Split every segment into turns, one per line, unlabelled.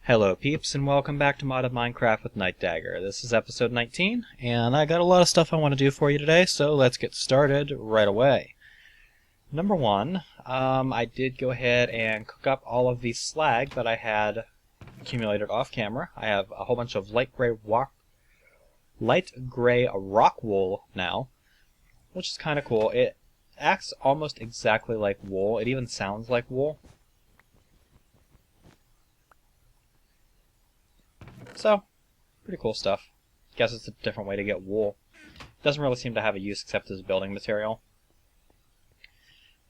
Hello peeps, and welcome back to Modded Minecraft with Nightdagger. This is episode 19, and I got a lot of stuff I want to do for you today, so let's get started right away. Number one, I did go ahead and cook up all of the slag that I had accumulated off camera. I have a whole bunch of light gray rock wool now, which is kind of cool. It acts almost exactly like wool. It even sounds like wool. So, pretty cool stuff. Guess it's a different way to get wool. Doesn't really seem to have a use except as building material.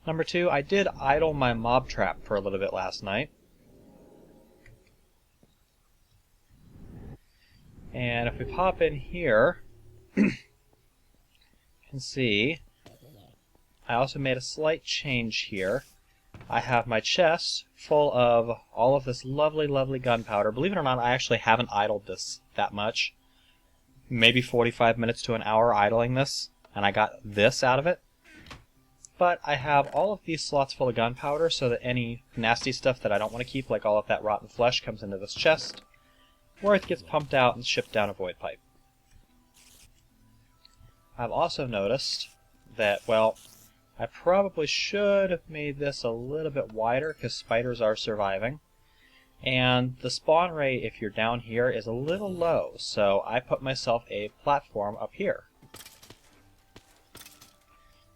Number two, I did idle my mob trap for a little bit last night. And if we pop in here, you can see I also made a slight change here. I have my chest full of all of this lovely gunpowder. Believe it or not, I actually haven't idled this that much. Maybe 45 minutes to an hour idling this, and I got this out of it. But I have all of these slots full of gunpowder so that any nasty stuff that I don't want to keep, like all of that rotten flesh, comes into this chest, where it gets pumped out and shipped down a void pipe. I've also noticed that, well, I probably should have made this a little bit wider because spiders are surviving. And the spawn rate, if you're down here, is a little low, so I put myself a platform up here,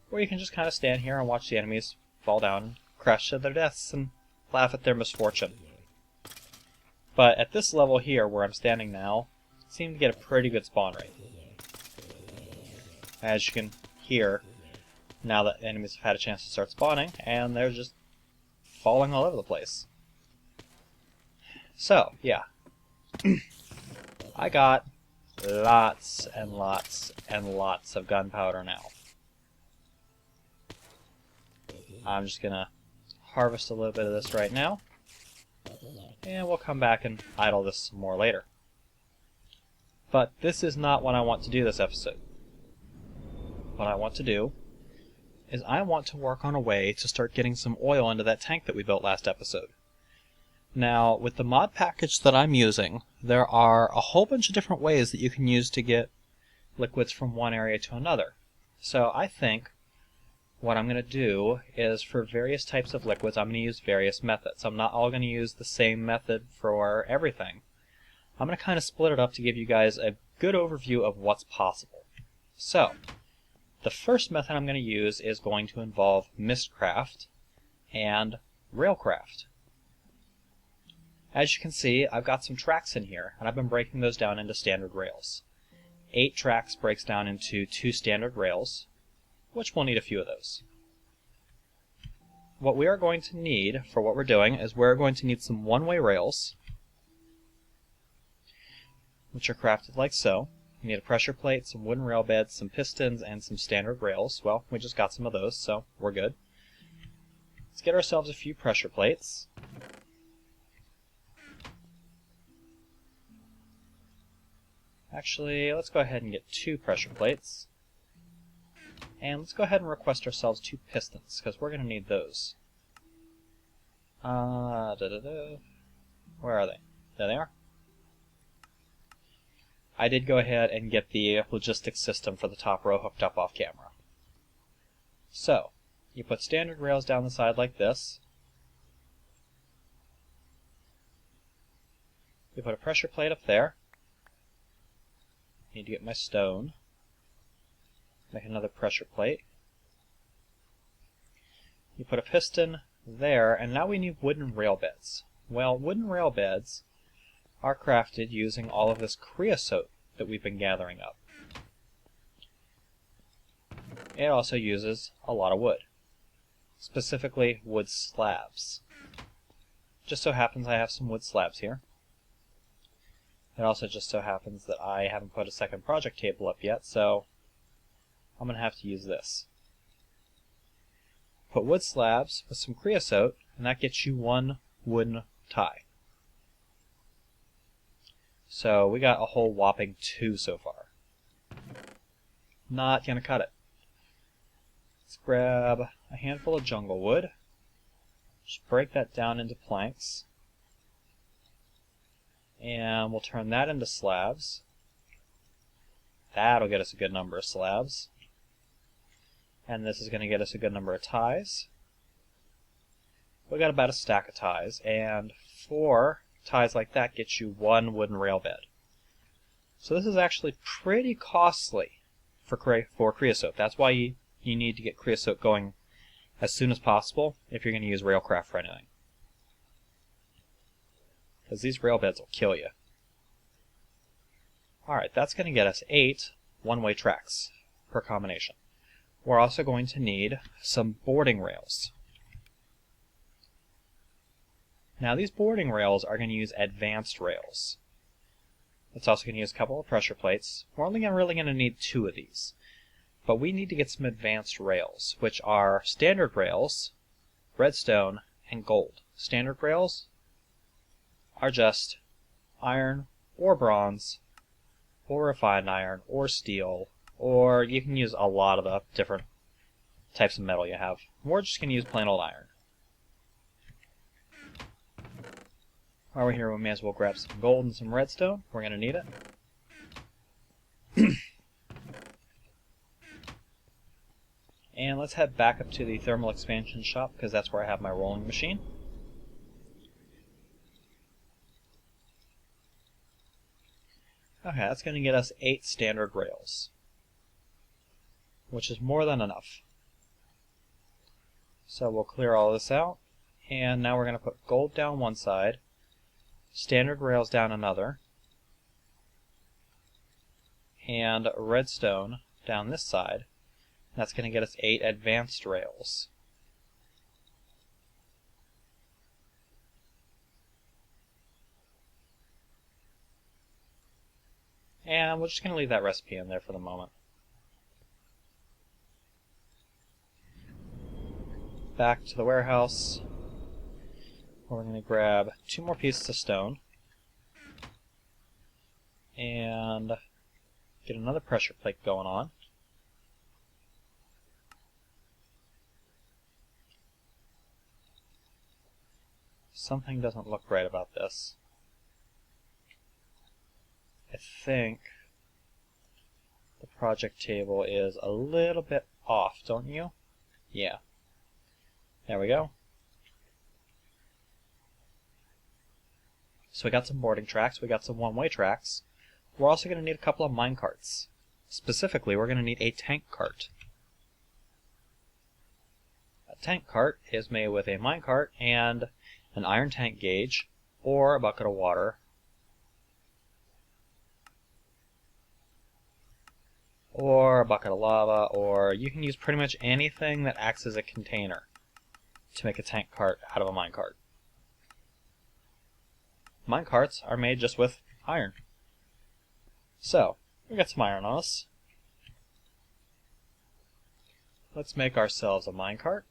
where you can just kind of stand here and watch the enemies fall down and crash to their deaths and laugh at their misfortune. But at this level here, where I'm standing now, I seem to get a pretty good spawn rate. As you can hear, now that enemies have had a chance to start spawning, and they're just falling all over the place. So, yeah. I got lots and lots of gunpowder now. I'm just gonna harvest a little bit of this right now, and we'll come back and idle this some more later. But this is not what I want to do this episode. What I want to do is I want to work on a way to start getting some oil into that tank that we built last episode. Now, with the mod package that I'm using, there are a whole bunch of different ways that you can use to get liquids from one area to another. So I think what I'm going to do is, for various types of liquids, I'm going to use various methods. I'm not all going to use the same method for everything. I'm going to kind of split it up to give you guys a good overview of what's possible. So, the first method I'm going to use is going to involve mistcraft and railcraft. As you can see, I've got some tracks in here, and I've been breaking those down into standard rails. 8 tracks breaks down into 2 standard rails, which we'll need a few of those. What we are going to need for what we're doing is we're going to need some one-way rails, which are crafted like so. We need a pressure plate, some wooden rail beds, some pistons, and some standard rails. Well, we just got some of those, so we're good. Let's get ourselves a few pressure plates. Actually, let's go ahead and get 2 pressure plates. And let's go ahead and request ourselves 2 pistons, because we're going to need those. Where are they? There they are. I did go ahead and get the logistics system for the top row hooked up off camera. So, you put standard rails down the side like this. You put a pressure plate up there. Need to get my stone. Make another pressure plate. You put a piston there, and now we need wooden rail beds. Well, wooden rail beds are crafted using all of this creosote that we've been gathering up. It also uses a lot of wood, specifically wood slabs. Just so happens I have some wood slabs here. It also just so happens that I haven't put a second project table up yet, so I'm going to have to use this. Put wood slabs with some creosote, and that gets you 1 wooden tie. So we got a whole whopping 2 so far. Not going to cut it. Let's grab a handful of jungle wood. Just break that down into planks. And we'll turn that into slabs. That'll get us a good number of slabs. And this is going to get us a good number of ties. We got about a stack of ties, and 4 ties like that gets you 1 wooden rail bed. So this is actually pretty costly for creosote. That's why you need to get creosote going as soon as possible if you're going to use railcraft for anything. Because these rail beds will kill you. Alright, that's going to get us 8 one-way tracks per combination. We're also going to need some boarding rails. Now these boarding rails are going to use advanced rails. It's also going to use a couple of pressure plates. We're only really going to need 2 of these. But we need to get some advanced rails, which are standard rails, redstone, and gold. Standard rails are just iron or bronze or refined iron or steel, or you can use a lot of the different types of metal you have. We're just going to use plain old iron. While we're here, we may as well grab some gold and some redstone. We're going to need it. And let's head back up to the thermal expansion shop, because that's where I have my rolling machine. Okay, that's going to get us 8 standard rails, which is more than enough. So we'll clear all this out, and now we're going to put gold down one side, standard rails down another, and redstone down this side. That's going to get us 8 advanced rails. And we're just going to leave that recipe in there for the moment. Back to the warehouse. We're going to grab 2 more pieces of stone. And get another pressure plate going on. Something doesn't look right about this. I think the project table is a little bit off, don't you? Yeah. There we go. So we got some boarding tracks, we got some one-way tracks. We're also going to need a couple of minecarts. Specifically, we're going to need a tank cart. A tank cart is made with a minecart and an iron tank gauge, or a bucket of water, or a bucket of lava, or you can use pretty much anything that acts as a container to make a tank cart out of a minecart. Minecarts are made just with iron. So, we got some iron on us. Let's make ourselves a minecart.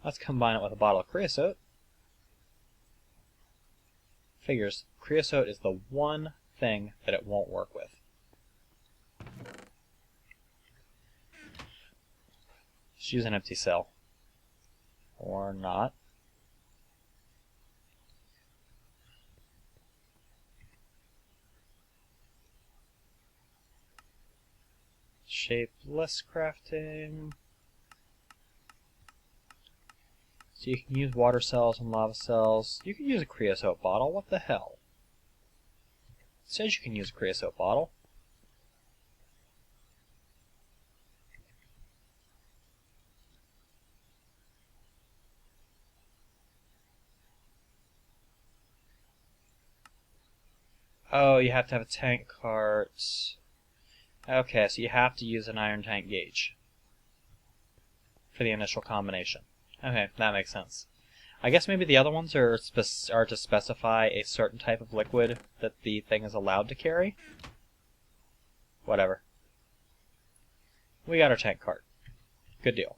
Let's combine it with a bottle of creosote. Figures, creosote is the one thing that it won't work with. Just use an empty cell. Or not. Shapeless crafting. So you can use water cells and lava cells. You can use a creosote bottle. What the hell? It says you can use a creosote bottle. Oh, you have to have a tank cart. Okay, so you have to use an iron tank gauge for the initial combination. Okay, that makes sense. I guess maybe the other ones are to specify a certain type of liquid that the thing is allowed to carry. Whatever. We got our tank cart. Good deal.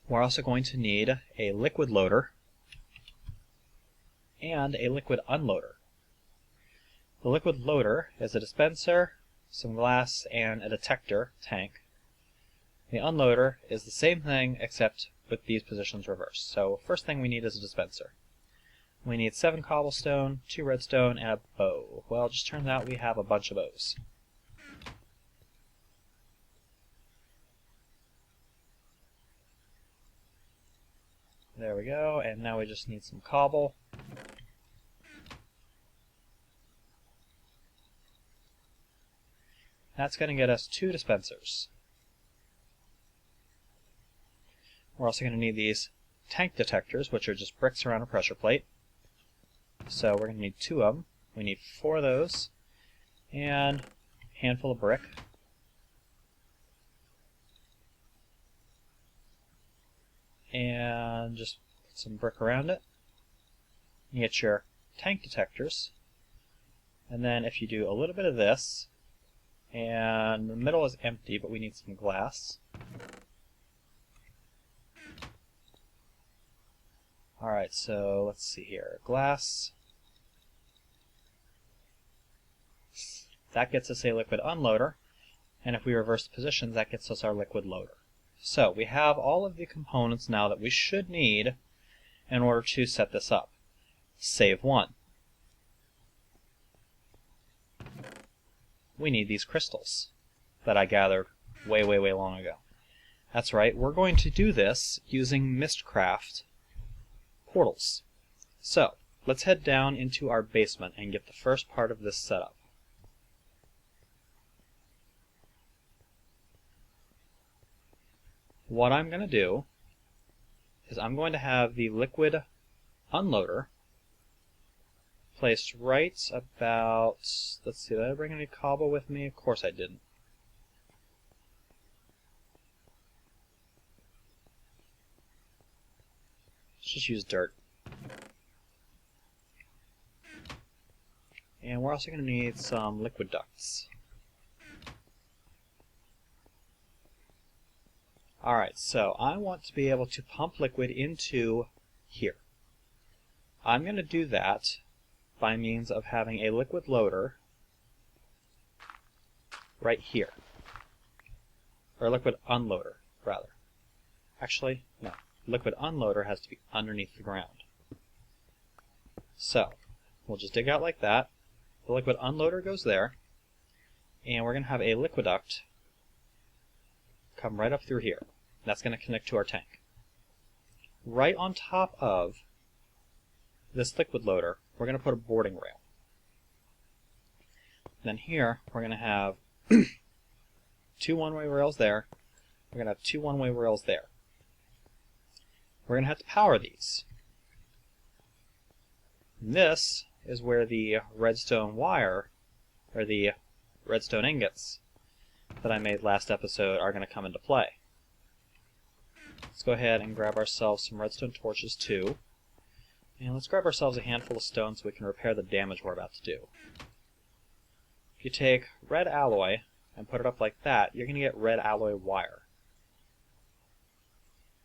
We're also going to need a liquid loader and a liquid unloader. The liquid loader is a dispenser, some glass, and a detector tank. The unloader is the same thing except with these positions reversed. So first thing we need is a dispenser. We need 7 cobblestone, 2 redstone, and a bow. Well, it just turns out we have a bunch of bows. There we go, and now we just need some cobble. That's going to get us 2 dispensers. We're also going to need these tank detectors, which are just bricks around a pressure plate. So we're going to need 2 of them. We need 4 of those, and a handful of brick. And just put some brick around it. You get your tank detectors. And then if you do a little bit of this, and the middle is empty, but we need some glass. Alright, so let's see here. Glass. That gets us a liquid unloader, and if we reverse the positions, that gets us our liquid loader. So we have all of the components now that we should need in order to set this up. Save one. We need these crystals that I gathered way long ago. That's right, we're going to do this using Mistcraft portals. So, let's head down into our basement and get the first part of this set up. What I'm going to do is I'm going to have the liquid unloader placed right about, let's see, did I bring any cobble with me? Of course I didn't. Let's just use dirt. And we're also going to need some liquid ducts. Alright, so I want to be able to pump liquid into here. I'm going to do that by means of having a liquid loader right here. Or liquid unloader, rather. Actually, no. Liquid unloader has to be underneath the ground. So, we'll just dig out like that. The liquid unloader goes there. And we're going to have a liquiduct come right up through here. That's going to connect to our tank. Right on top of this liquid loader, we're going to put a boarding rail. Then here, we're going to have 2 one-way rails there. We're going to have 2 one-way rails there. We're going to have to power these. And this is where the redstone wire, or the redstone ingots that I made last episode are going to come into play. Let's go ahead and grab ourselves some redstone torches too. And let's grab ourselves a handful of stone so we can repair the damage we're about to do. If you take red alloy and put it up like that, you're going to get red alloy wire.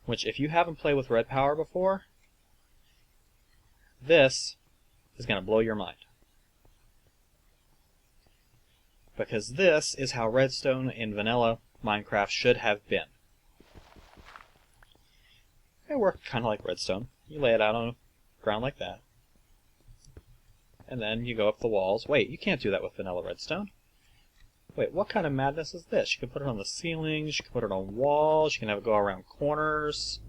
Which, if you haven't played with red power before, this is going to blow your mind. Because this is how redstone in vanilla Minecraft should have been. It worked kind of like redstone. You lay it out on the ground like that. And then you go up the walls. Wait, you can't do that with vanilla redstone. Wait, what kind of madness is this? You can put it on the ceilings, you can put it on walls, you can have it go around corners.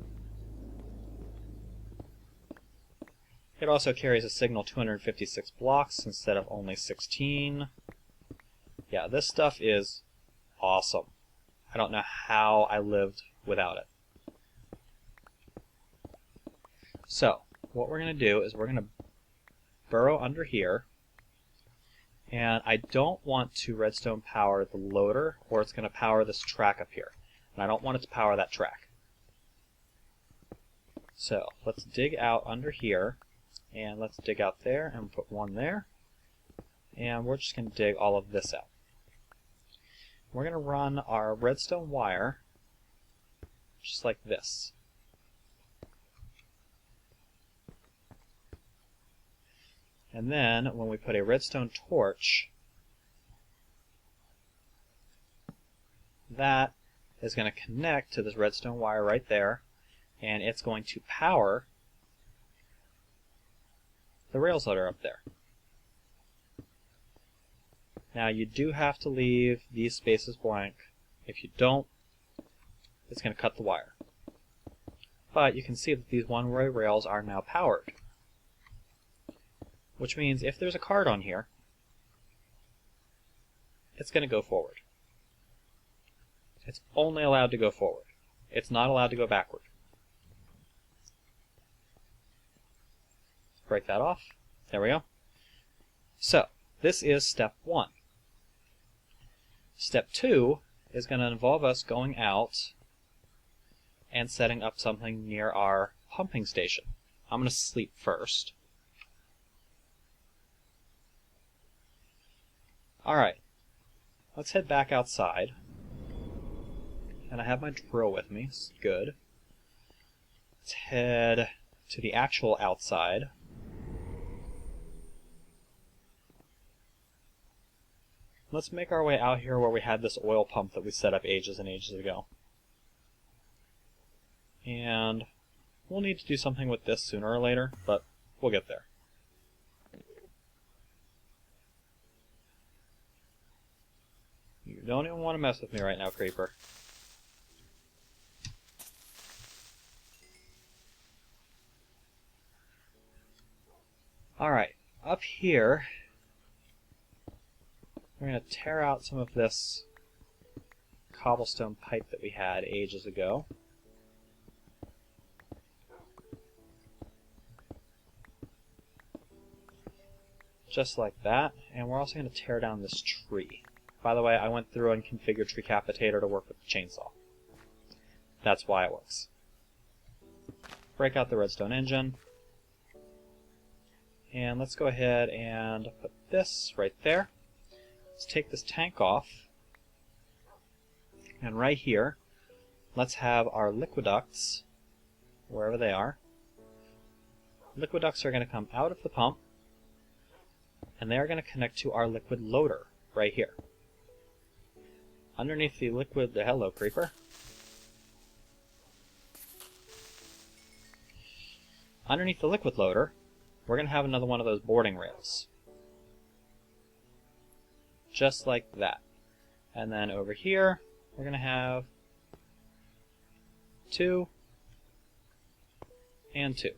It also carries a signal 256 blocks instead of only 16. Yeah, this stuff is awesome. I don't know how I lived without it. So, what we're going to do is we're going to burrow under here. And I don't want to redstone power the loader, or it's going to power this track up here. And I don't want it to power that track. So, let's dig out under here. And let's dig out there and put one there. And we're just going to dig all of this out. We're going to run our redstone wire just like this. And then, when we put a redstone torch, that is going to connect to this redstone wire right there, and it's going to power the rails that are up there. Now you do have to leave these spaces blank. If you don't, it's going to cut the wire. But you can see that these one-way rails are now powered, which means if there's a cart on here, it's going to go forward. It's only allowed to go forward. It's not allowed to go backward. Let's break that off. There we go. So, this is step 1. Step 2 is going to involve us going out and setting up something near our pumping station. I'm going to sleep first. Alright, let's head back outside. And I have my drill with me, it's good. Let's head to the actual outside. Let's make our way out here where we had this oil pump that we set up ages and ages ago. And we'll need to do something with this sooner or later, but we'll get there. You don't even want to mess with me right now, Creeper. Alright, up here, we're going to tear out some of this cobblestone pipe that we had ages ago. Just like that, and we're also going to tear down this tree. By the way, I went through and configured Treecapitator to work with the chainsaw. That's why it works. Break out the redstone engine. And let's go ahead and put this right there. Let's take this tank off. And right here, let's have our liquiducts, wherever they are. Liquiducts are going to come out of the pump, and they're going to connect to our liquid loader right here. Underneath the liquid, hello creeper. Underneath the liquid loader, we're going to have another one of those boarding rails. Just like that. And then over here, we're going to have 2 and 2.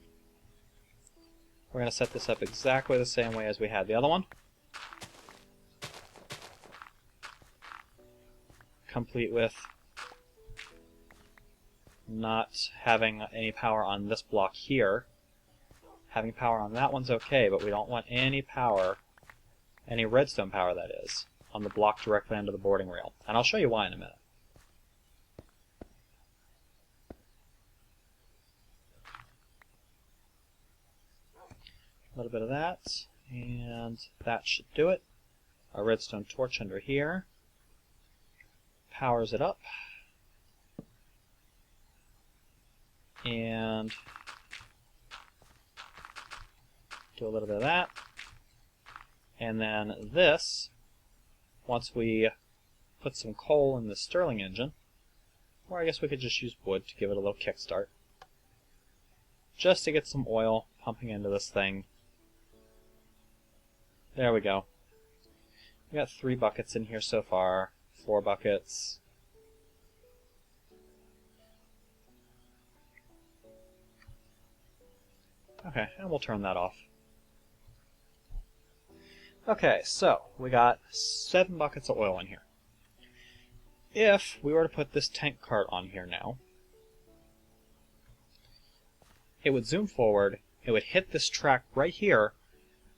We're going to set this up exactly the same way as we had the other one. Complete with not having any power on this block here. Having power on that one's okay, but we don't want any power, any redstone power that is, on the block directly under the boarding rail. And I'll show you why in a minute. A little bit of that, and that should do it. A redstone torch under here powers it up, and do a little bit of that. And then this, once we put some coal in the Stirling engine, or I guess we could just use wood to give it a little kickstart, just to get some oil pumping into this thing. There we go. We got 3 buckets in here so far, 4 buckets. Okay, and we'll turn that off. Okay, so we got 7 buckets of oil in here. If we were to put this tank cart on here now, it would zoom forward, it would hit this track right here,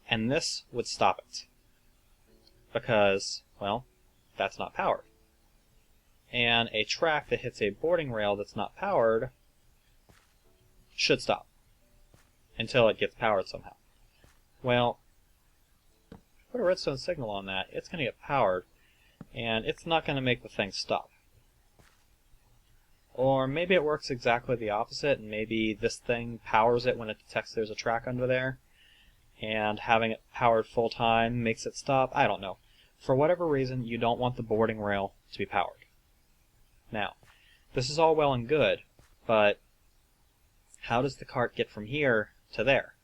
and this would stop it. Because, well, that's not powered. And a track that hits a boarding rail that's not powered should stop until it gets powered somehow. Well, put a redstone signal on that, it's going to get powered, and it's not going to make the thing stop. Or maybe it works exactly the opposite, and maybe this thing powers it when it detects there's a track under there, and having it powered full time makes it stop. I don't know. For whatever reason, you don't want the boarding rail to be powered. Now, this is all well and good, but how does the cart get from here to there?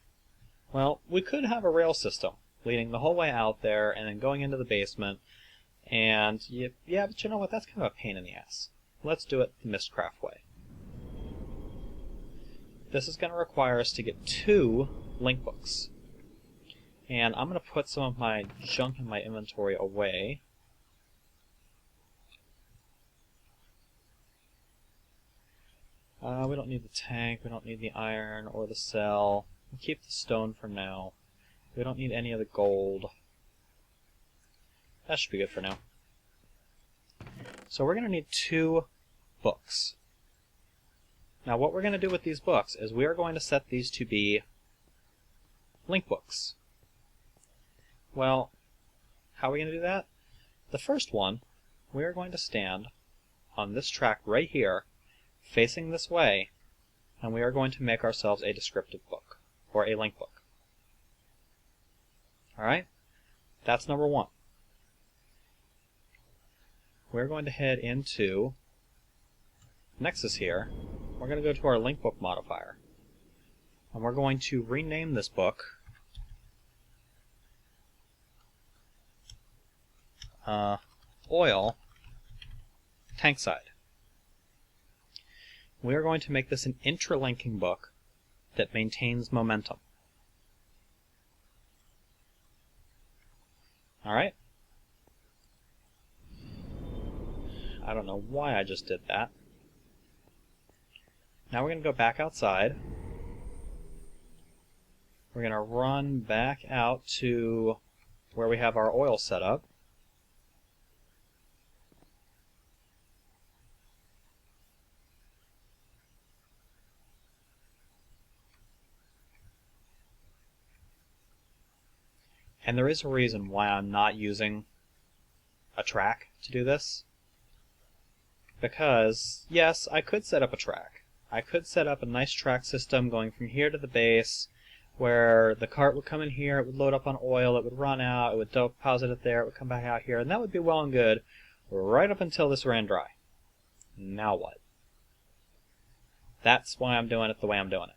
Well, we could have a rail system leading the whole way out there and then going into the basement, and yeah, but you know what, that's kind of a pain in the ass. Let's do it the Mistcraft way. This is going to require us to get 2 link books. And I'm going to put some of my junk in my inventory away. We don't need the tank, we don't need the iron or the cell. We'll keep the stone for now. We don't need any of the gold. That should be good for now. So we're going to need 2 books. Now what we're going to do with these books is we are going to set these to be link books. Well, how are we going to do that? The first one, we are going to stand on this track right here, facing this way, and we are going to make ourselves a descriptive book, or a link book. Alright? That's number 1. We're going to head into Nexus here. We're going to go to our link book modifier, and we're going to rename this book Oil Tankside. We are going to make this an interlinking book that maintains momentum. Alright? I don't know why I just did that. Now we're going to go back outside. We're going to run back out to where we have our oil set up. And there is a reason why I'm not using a track to do this. Because, yes, I could set up a track. I could set up a nice track system going from here to the base, where the cart would come in here, it would load up on oil, it would run out, it would deposit it there, it would come back out here, and that would be well and good right up until this ran dry. Now what? That's why I'm doing it the way I'm doing it.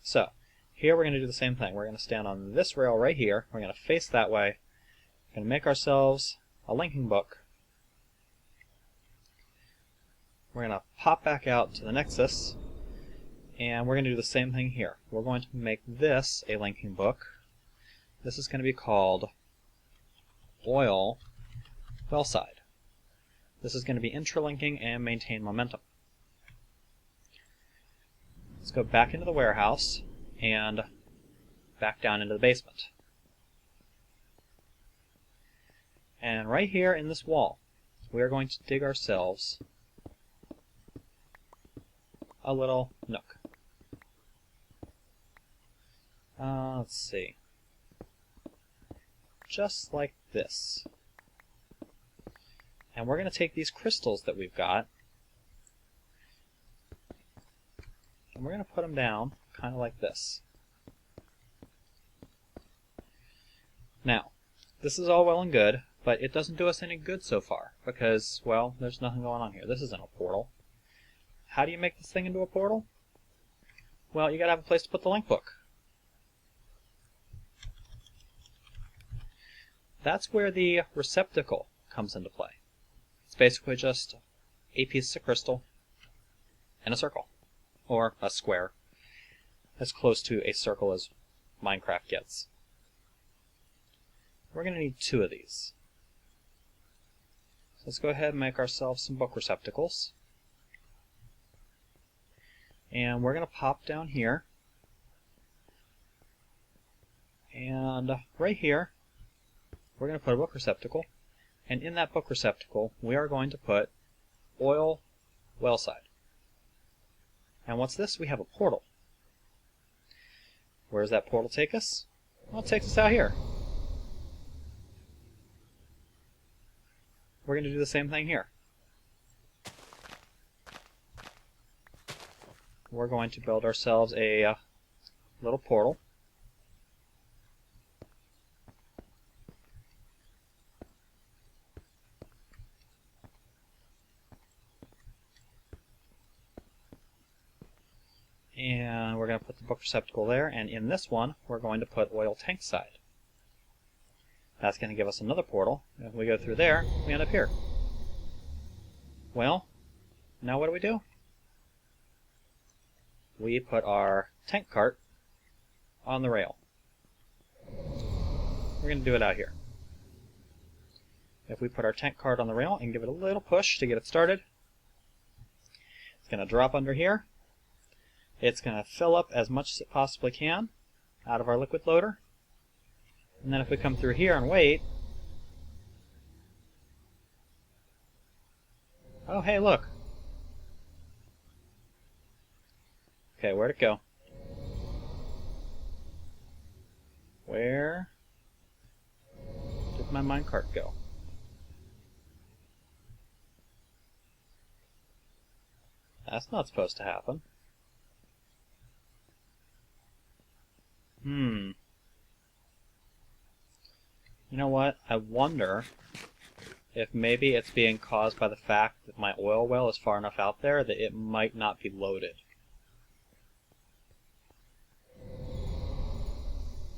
So, here we're going to do the same thing. We're going to stand on this rail right here, we're going to face that way, we're going to make ourselves a linking book. We're going to pop back out to the Nexus, and we're going to do the same thing here. We're going to make this a linking book. This is going to be called Oil Wellside. This is going to be interlinking and maintain momentum. Let's go back into the warehouse and back down into the basement. And right here in this wall, we are going to dig ourselves a little nook. Let's see. Just like this. And we're going to take these crystals that we've got, and we're going to put them down kind of like this. Now, this is all well and good, but it doesn't do us any good so far, because, well, there's nothing going on here. This isn't a portal. How do you make this thing into a portal? Well, you gotta have a place to put the link book. That's where the receptacle comes into play. It's basically just a piece of crystal and a circle, or a square, as close to a circle as Minecraft gets. We're going to need 2 of these. So let's go ahead and make ourselves some book receptacles. And we're going to pop down here. And right here, we're going to put a book receptacle. And in that book receptacle, we are going to put Oil Wellside. And what's this? We have a portal. Where does that portal take us? Well, it takes us out here. We're going to do the same thing here. We're going to build ourselves a little portal. And we're going to put the book receptacle there, and in this one, we're going to put oil tank side. That's going to give us another portal. If we go through there, we end up here. Well, now what do? We put our tank cart on the rail. We're going to do it out here. If we put our tank cart on the rail and give it a little push to get it started, it's going to drop under here. It's going to fill up as much as it possibly can out of our liquid loader. And then if we come through here and wait... Oh, hey, look. Okay, where'd it go? Where did my minecart go? That's not supposed to happen. You know what? I wonder if maybe it's being caused by the fact that my oil well is far enough out there that it might not be loaded.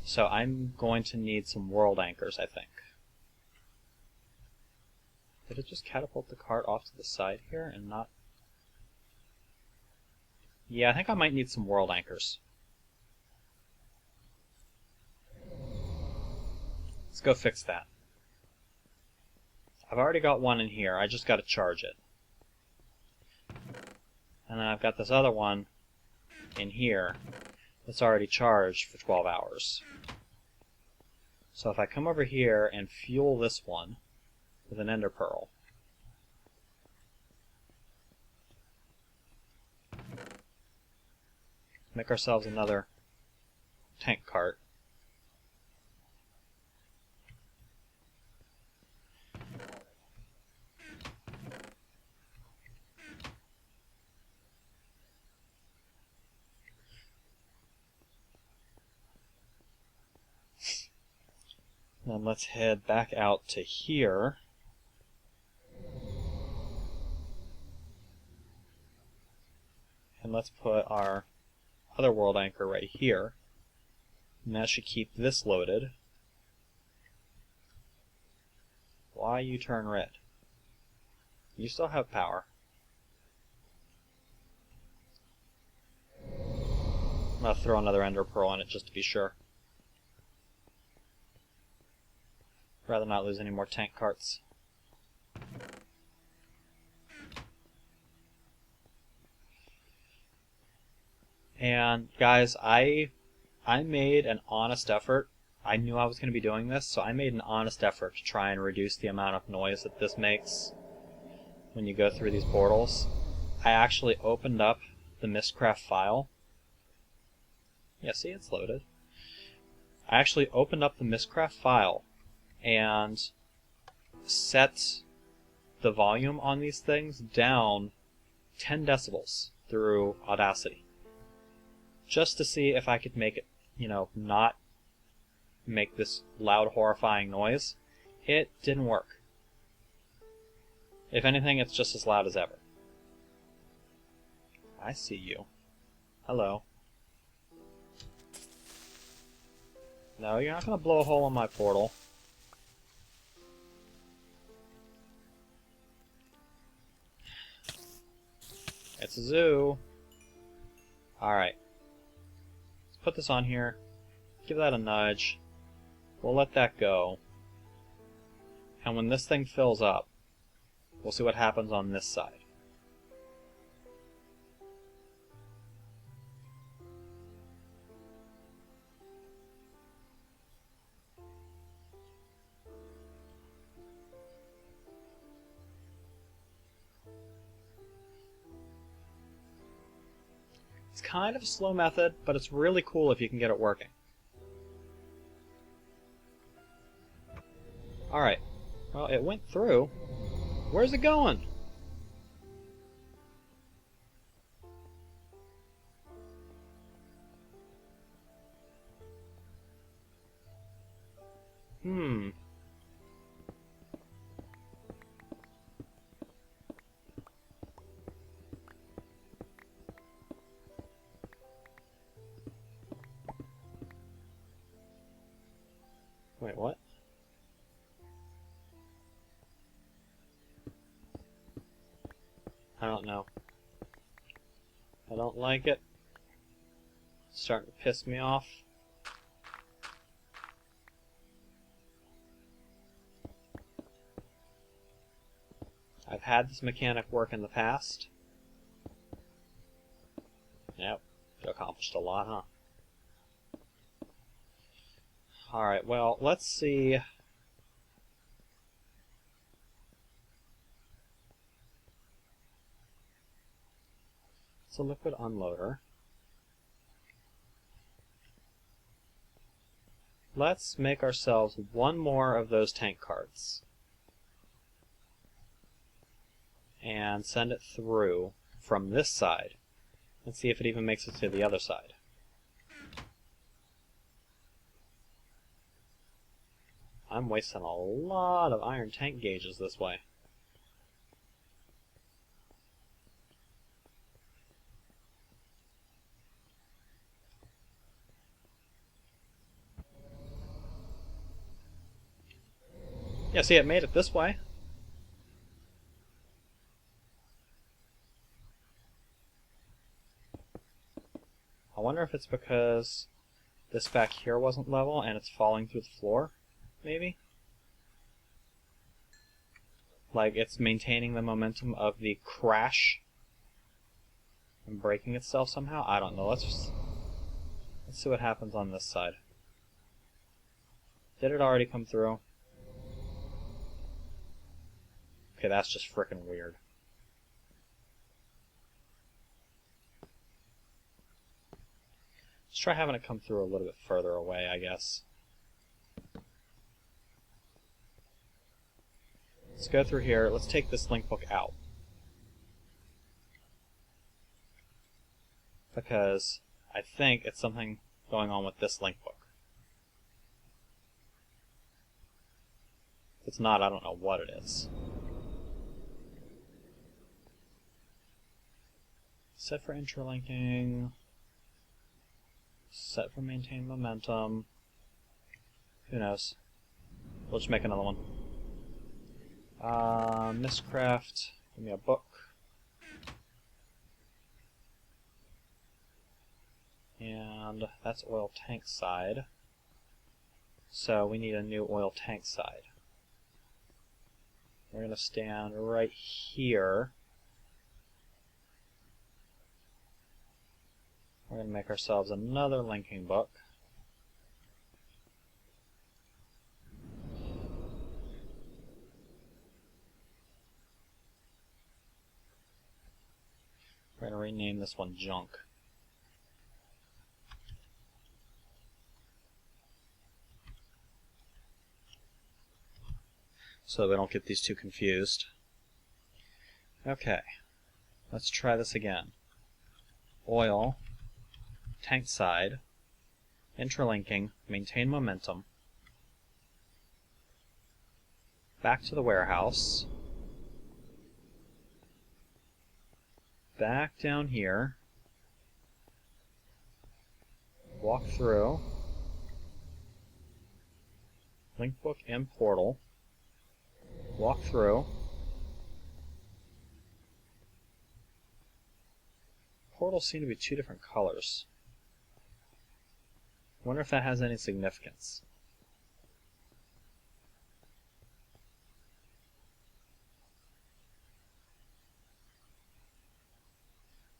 So I'm going to need some world anchors, I think. Did it just catapult the cart off to the side here and not... Yeah, I think I might need some world anchors. Let's go fix that. I've already got one in here, I just got to charge it. And then I've got this other one in here that's already charged for 12 hours. So if I come over here and fuel this one with an ender pearl, make ourselves another tank cart. Then let's head back out to here. And let's put our other world anchor right here. And that should keep this loaded. Why you turn red? You still have power. I'm going to throw another ender pearl on it just to be sure. Rather not lose any more tank carts. And guys, I made an honest effort. I knew I was going to be doing this, so I made an honest effort to try and reduce the amount of noise that this makes when you go through these portals. I actually opened up the Mistcraft file. Yeah, see, it's loaded. I actually opened up the Mistcraft file and set the volume on these things down 10 decibels through Audacity. Just to see if I could make it, not make this loud, horrifying noise. It didn't work. If anything, it's just as loud as ever. I see you. Hello. No, you're not going to blow a hole in my portal. It's a zoo. Alright. Let's put this on here. Give that a nudge. We'll let that go. And when this thing fills up, we'll see what happens on this side. It's kind of a slow method, but it's really cool if you can get it working. Alright. Well, it went through. Where's it going? Wait, what? I don't know. I don't like it. It's starting to piss me off. I've had this mechanic work in the past. Yep, it accomplished a lot, huh? Alright, well, let's see. It's a liquid unloader. Let's make ourselves one more of those tank carts. And send it through from this side. And see if it even makes it to the other side. I'm wasting a lot of iron tank gauges this way. Yeah, see, it made it this way. I wonder if it's because this back here wasn't level and it's falling through the floor, maybe? Like it's maintaining the momentum of the crash and breaking itself somehow? I don't know. Let's see what happens on this side. Did it already come through? Okay, that's just frickin' weird. Let's try having it come through a little bit further away, I guess. Let's go through here. Let's take this link book out. Because I think it's something going on with this link book. If it's not, I don't know what it is. Set for interlinking. Set for maintain momentum. Who knows? We'll just make another one. Mistcraft. Give me a book. And that's oil tank side. So we need a new oil tank side. We're going to stand right here. We're going to make ourselves another linking book. We're going to rename this one Junk. So we don't get these two confused. Okay, let's try this again. Oil, tank side, interlinking, maintain momentum, back to the warehouse, back down here, walk through, link book and portal, walk through, portals seem to be two different colors. I wonder if that has any significance.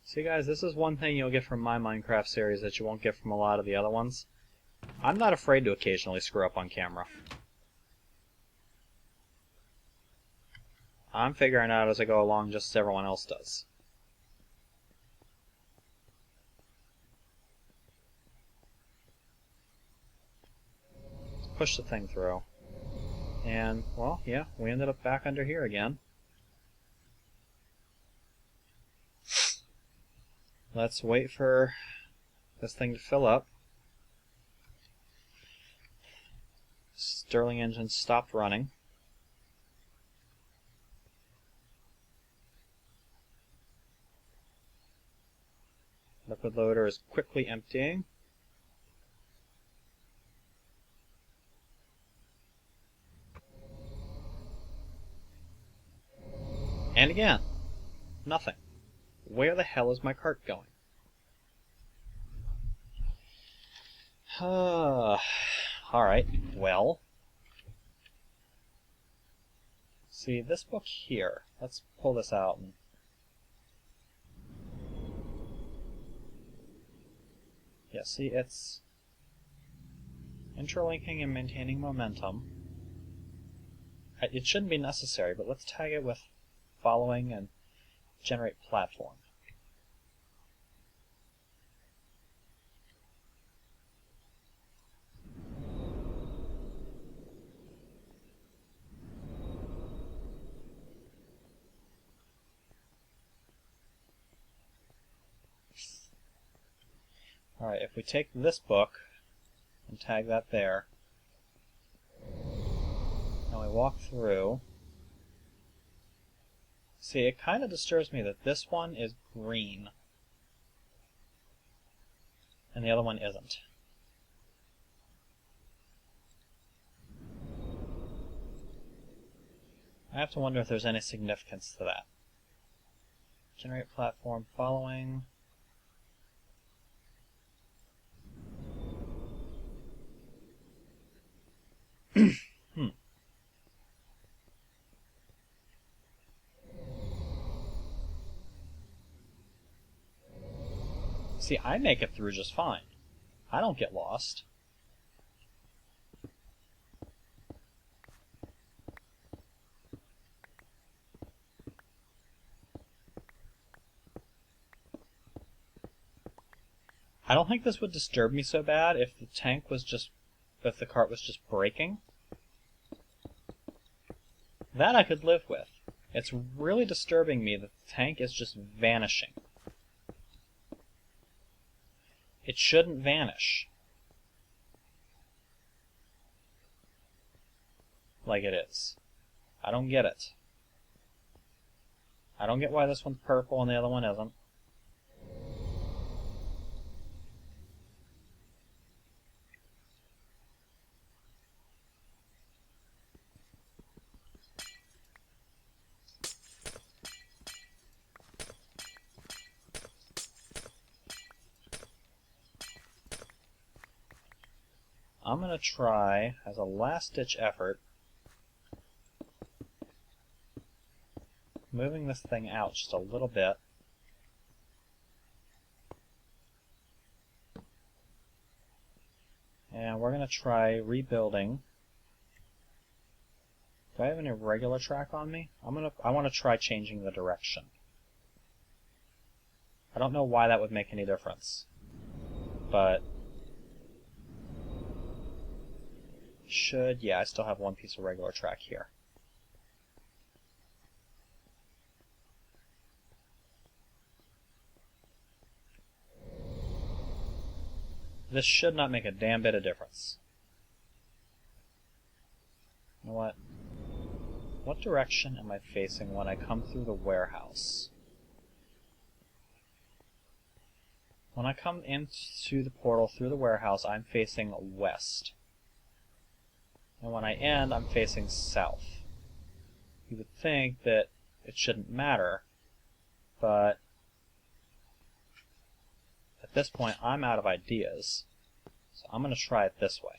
See guys, this is one thing you'll get from my Minecraft series that you won't get from a lot of the other ones. I'm not afraid to occasionally screw up on camera. I'm figuring out as I go along just as everyone else does. Let's push the thing through. And, well, yeah, we ended up back under here again. Let's wait for this thing to fill up. Stirling engine stopped running. Liquid loader is quickly emptying. And again, nothing. Where the hell is my cart going? Alright, well. See, this book here, let's pull this out. Yeah, see, it's interlinking and maintaining momentum. It shouldn't be necessary, but let's tag it with following and generate platform. Alright, if we take this book and tag that there, and we walk through, see, it kind of disturbs me that this one is green and the other one isn't. I have to wonder if there's any significance to that. Generate platform following. See, I make it through just fine. I don't get lost. I don't think this would disturb me so bad if the cart was just breaking. That I could live with. It's really disturbing me that the tank is just vanishing. It shouldn't vanish like it is. I don't get it. I don't get why this one's purple and the other one isn't. I'm going to try, as a last-ditch effort, moving this thing out just a little bit. And we're going to try rebuilding. Do I have any regular track on me? I want to try changing the direction. I don't know why that would make any difference, but yeah, I still have one piece of regular track here. This should not make a damn bit of difference. You know what? What direction am I facing when I come through the warehouse? When I come into the portal through the warehouse, I'm facing west. And when I end, I'm facing south. You would think that it shouldn't matter, but at this point, I'm out of ideas. So I'm going to try it this way.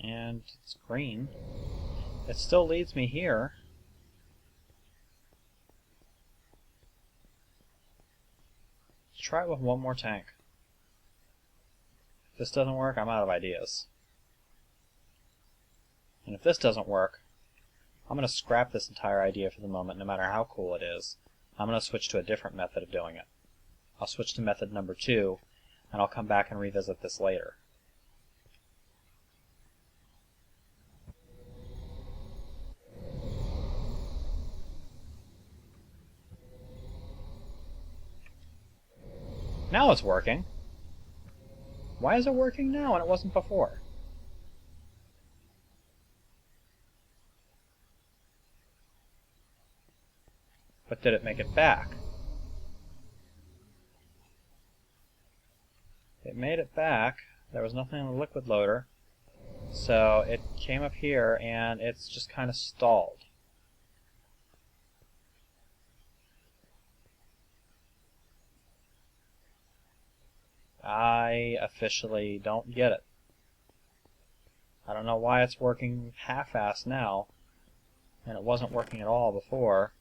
And it's green. It still leads me here. Let's try it with one more tank. If this doesn't work, I'm out of ideas. And if this doesn't work, I'm going to scrap this entire idea for the moment, no matter how cool it is. I'm going to switch to a different method of doing it. I'll switch to method number 2, and I'll come back and revisit this later. Now it's working. Why is it working now and it wasn't before? But did it make it back? It made it back. There was nothing in the liquid loader. So it came up here and it's just kind of stalled. I officially don't get it. I don't know why it's working half-assed now, and it wasn't working at all before.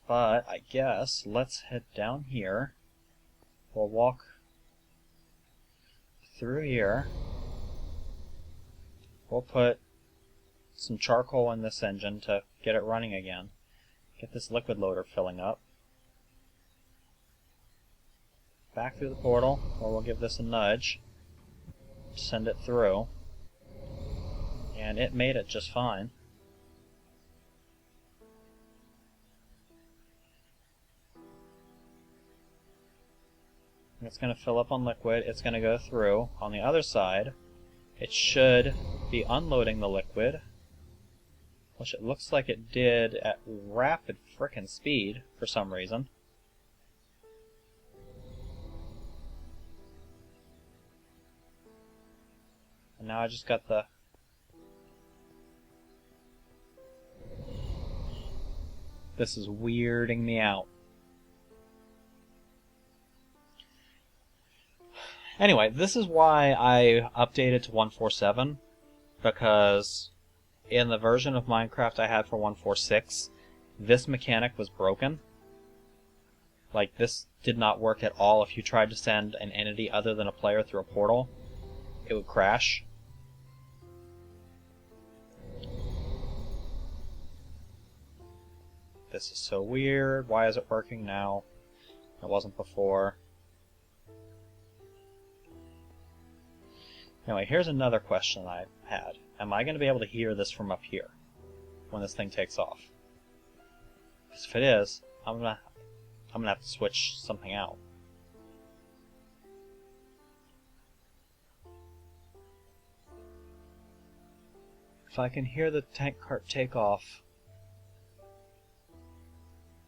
But I guess let's head down here. We'll walk through here. We'll put some charcoal in this engine to get it running again. Get this liquid loader filling up. Back through the portal, or we'll give this a nudge. Send it through. And it made it just fine. It's going to fill up on liquid. It's going to go through. On the other side, it should be unloading the liquid, which it looks like it did at rapid frickin' speed for some reason. And now I just got the... This is weirding me out. Anyway, this is why I updated to 1.4.7, because in the version of Minecraft I had for 1.4.6, this mechanic was broken. Like, this did not work at all. If you tried to send an entity other than a player through a portal, it would crash. This is so weird. Why is it working now? It wasn't before. Anyway, here's another question I had. Am I going to be able to hear this from up here when this thing takes off? Because if it is, I'm gonna have to switch something out. If I can hear the tank cart take off,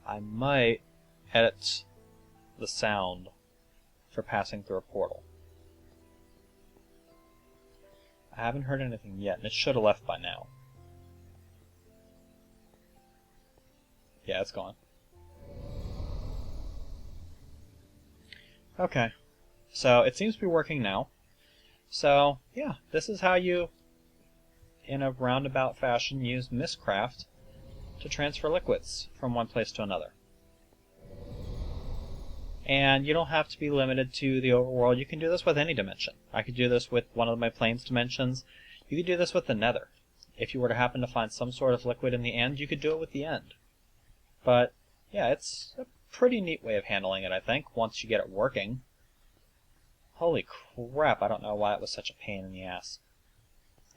I might edit the sound for passing through a portal. I haven't heard anything yet, and it should have left by now. Yeah, it's gone. Okay, so it seems to be working now. So, yeah, this is how you, in a roundabout fashion, use Mystcraft to transfer liquids from one place to another. And you don't have to be limited to the overworld. You can do this with any dimension. I could do this with one of my planes dimensions. You could do this with the nether. If you were to happen to find some sort of liquid in the end, you could do it with the end. But, yeah, it's a pretty neat way of handling it, I think, once you get it working. Holy crap, I don't know why it was such a pain in the ass.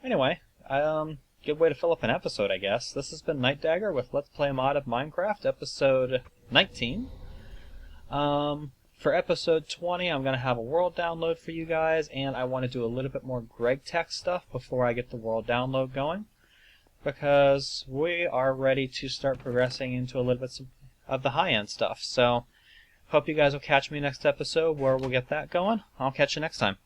Anyway, good way to fill up an episode, I guess. This has been Nightdagger with Let's Play Mod of Minecraft, episode 19. For episode 20, I'm going to have a world download for you guys, and I want to do a little bit more Greg Tech stuff before I get the world download going, because we are ready to start progressing into a little bit of the high-end stuff. So, hope you guys will catch me next episode where we'll get that going. I'll catch you next time.